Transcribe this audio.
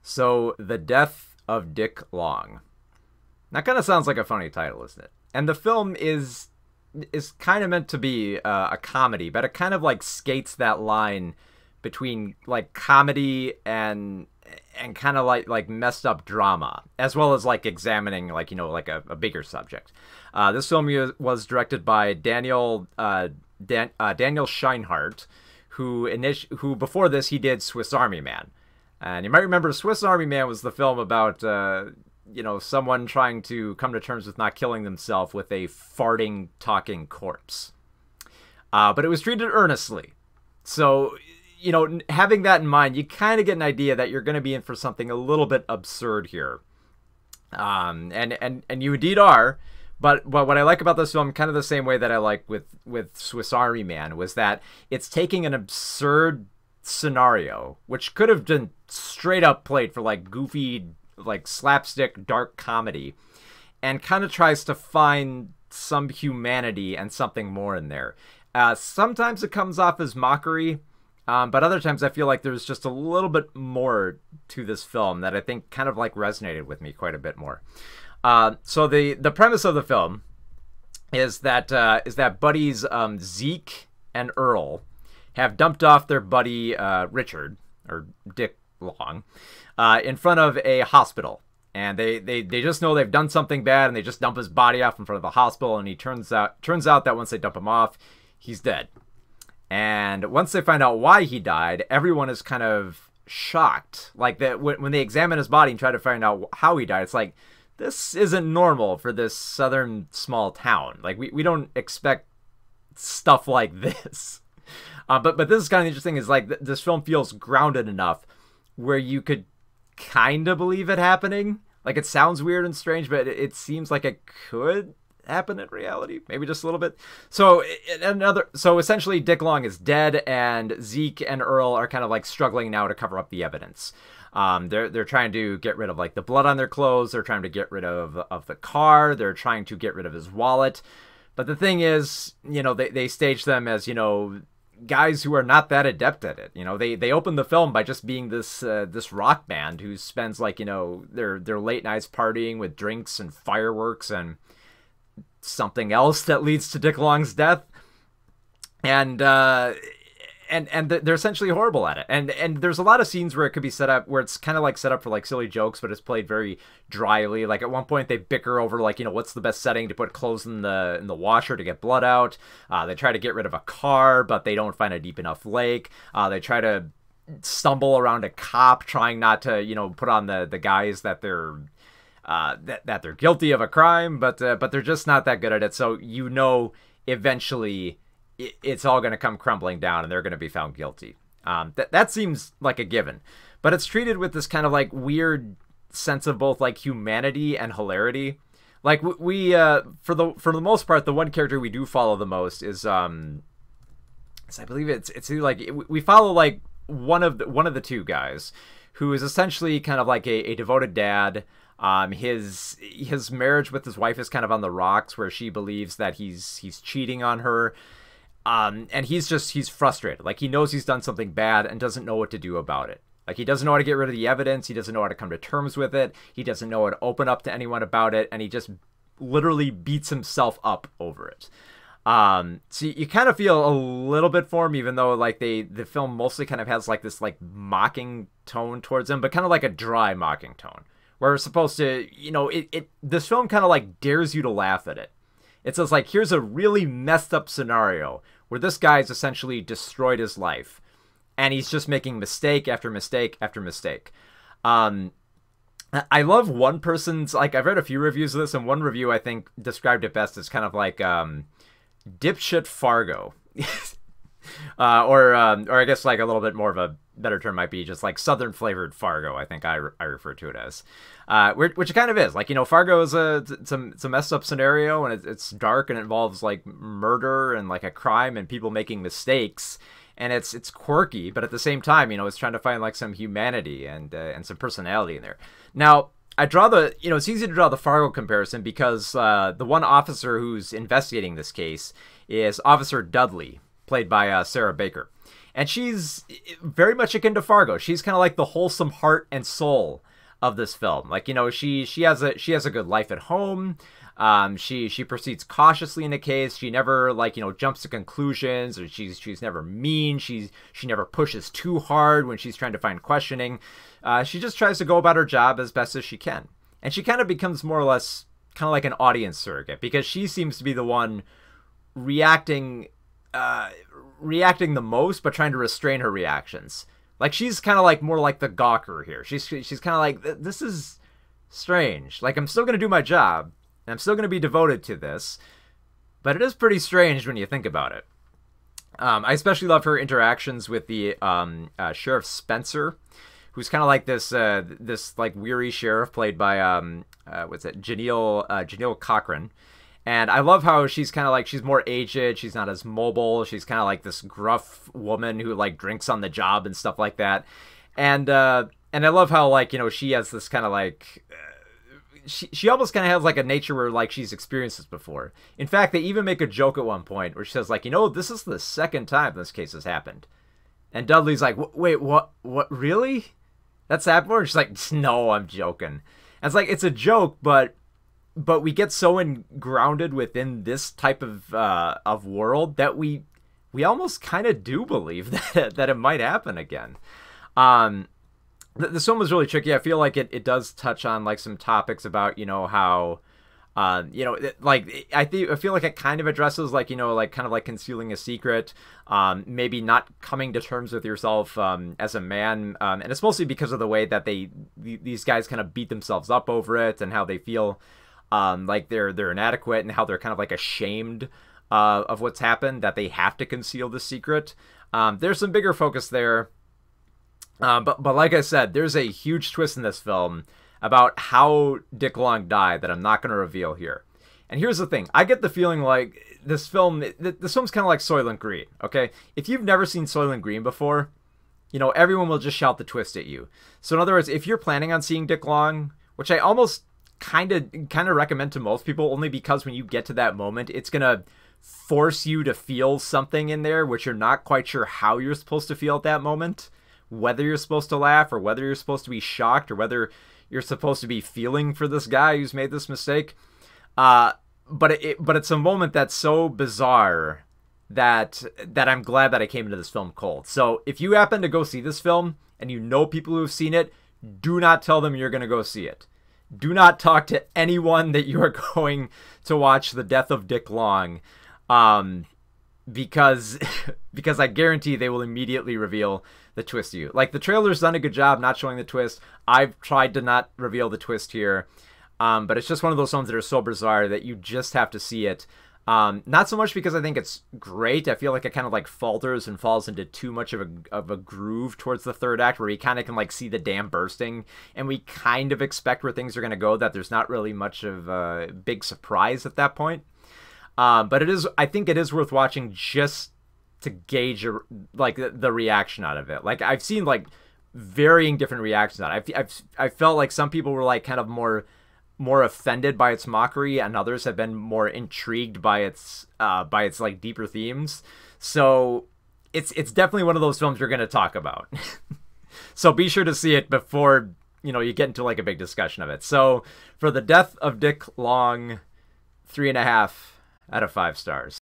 So, The Death of Dick Long. That kind of sounds like a funny title, isn't it? And the film is kind of meant to be a comedy, but it kind of like skates that line between like comedy and kind of like messed up drama, as well as like examining like like a bigger subject. This film was directed by Daniel Scheinhardt, who before this he did Swiss Army Man. And you might remember Swiss Army Man was the film about, someone trying to come to terms with not killing themselves with a farting, talking corpse. But it was treated earnestly. So, having that in mind, you kind of get an idea that you're going to be in for something a little bit absurd here. And you indeed are. But what I like about this film, kind of the same way that I like with Swiss Army Man, was that it's taking an absurd scenario, which could have been straight up played for like goofy, like slapstick dark comedy, and kind of tries to find some humanity and something more in there. Sometimes it comes off as mockery, but other times I feel like there's just a little bit more to this film that I think kind of like resonated with me quite a bit more. So the premise of the film is that buddies Zeke and Earl have dumped off their buddy Richard, or Dick Long, in front of a hospital. And they just know they've done something bad, and they just dump his body off in front of the hospital, and turns out that once they dump him off, he's dead. And once they find out why he died, everyone is kind of shocked. Like that when they examine his body and try to find out how he died, it's like, this isn't normal for this southern small town. Like we don't expect stuff like this. But this is kind of interesting, is like this film feels grounded enough where you could kind of believe it happening. Like it sounds weird and strange, but it seems like it could happen in reality, maybe just a little bit. So essentially Dick Long is dead, and Zeke and Earl are kind of like struggling now to cover up the evidence. They're trying to get rid of like the blood on their clothes. They're trying to get rid of the car. They're trying to get rid of his wallet. But the thing is, they stage them as, guys who are not that adept at it. They open the film by just being this rock band who spends like, their late nights partying with drinks and fireworks and something else that leads to Dick Long's death. And they're essentially horrible at it. And there's a lot of scenes where it could be set up, where it's kind of like set up for like silly jokes, but it's played very dryly. Like at one point they bicker over like, what's the best setting to put clothes in the washer to get blood out. They try to get rid of a car, but they don't find a deep enough lake. They try to stumble around a cop, trying not to, put on the guys that they're that they're guilty of a crime, but they're just not that good at it. So eventually it's all going to come crumbling down and they're going to be found guilty. That seems like a given, but it's treated with this kind of like weird sense of both like humanity and hilarity. Like we for the most part, the one character we do follow the most is I believe it's like we follow like one of the two guys who is essentially kind of like a devoted dad. His marriage with his wife is kind of on the rocks, where she believes that he's cheating on her. And he's frustrated. Like he knows he's done something bad and doesn't know what to do about it. Like he doesn't know how to get rid of the evidence. He doesn't know how to come to terms with it. He doesn't know how to open up to anyone about it. And he just literally beats himself up over it. So you kind of feel a little bit for him, even though like the film mostly kind of has like this like mocking tone towards him, but kind of like a dry mocking tone, where it's supposed to, this film kind of like dares you to laugh at it. It says like, here's a really messed up scenario where this guy's essentially destroyed his life, and he's just making mistake after mistake after mistake. I love one person's, like I've read a few reviews of this, and one review I think described it best as kind of like dipshit Fargo. Or I guess like a little bit more of a better term might be just like Southern flavored Fargo, I think I refer to it as. Which it kind of is. Like, Fargo is it's a messed up scenario, and it's dark, and it involves like murder and like a crime and people making mistakes, and it's quirky, but at the same time, it's trying to find like some humanity and some personality in there. Now, I draw it's easy to draw the Fargo comparison because the one officer who's investigating this case is Officer Dudley, played by Sarah Baker. And she's very much akin to Fargo. She's kind of like the wholesome heart and soul of this film. Like, you know, she has a good life at home. She proceeds cautiously in a case. She never, like, you know, jumps to conclusions, or she's never mean. She never pushes too hard when she's trying to find questioning. She just tries to go about her job as best as she can. And she kind of becomes more or less kind of like an audience surrogate, because she seems to be the one reacting the most, but trying to restrain her reactions. Like, she's kind of like more like the gawker here. She's kind of like, this is strange. Like, I'm still going to do my job, and I'm still going to be devoted to this, but it is pretty strange when you think about it. I especially love her interactions with the Sheriff Spencer, who's kind of like this like weary sheriff played by Janelle Cochran. And I love how she's kind of like, she's more aged, she's not as mobile, she's kind of like this gruff woman who like drinks on the job and stuff like that. And I love how, like, you know, she has this kind of like she almost kind of has like a nature where like she's experienced this before. In fact, they even make a joke at one point where she says, like, you know, this is the second time this case has happened. And Dudley's like, wait, what really? That's happened before? And she's like, no, I'm joking. And it's like, it's a joke, but we get so grounded within this type of world that we almost kind of do believe that it might happen again. This film was really tricky. I feel like it does touch on like some topics about, you know, how you know, like I feel like it kind of addresses, like, you know, like kind of like concealing a secret, maybe not coming to terms with yourself as a man, and it's mostly because of the way that these guys kind of beat themselves up over it, and how they feel like they're inadequate, and how they're kind of like ashamed of what's happened, that they have to conceal the secret. There's some bigger focus there, but like I said, there's a huge twist in this film about how Dick Long died that I'm not going to reveal here. And here's the thing. I get the feeling like this film's kind of like Soylent Green, okay? If you've never seen Soylent Green before, you know, everyone will just shout the twist at you. So in other words, if you're planning on seeing Dick Long, which I almost kind of recommend to most people, only because when you get to that moment, it's going to force you to feel something in there which you're not quite sure how you're supposed to feel at that moment, whether you're supposed to laugh, or whether you're supposed to be shocked, or whether you're supposed to be feeling for this guy who's made this mistake. But it's a moment that's so bizarre that I'm glad that I came into this film cold. So if you happen to go see this film and you know people who have seen it, do not tell them you're going to go see it. Do not talk to anyone that you are going to watch The Death of Dick Long, because I guarantee they will immediately reveal the twist to you. Like, the trailer's done a good job not showing the twist. I've tried to not reveal the twist here, but it's just one of those films that are so bizarre that you just have to see it. Not so much because I think it's great. I feel like it kind of like falters and falls into too much of a groove towards the third act, where you kind of can like see the dam bursting, and we kind of expect where things are going to go, that there's not really much of a big surprise at that point. But I think it is worth watching just to gauge like the reaction out of it. Like, I've seen like varying different reactions on it. I felt like some people were like kind of more offended by its mockery, and others have been more intrigued by its like deeper themes. So it's definitely one of those films you're going to talk about. So be sure to see it before, you know, you get into like a big discussion of it. So for The Death of Dick Long, 3.5 out of 5 stars.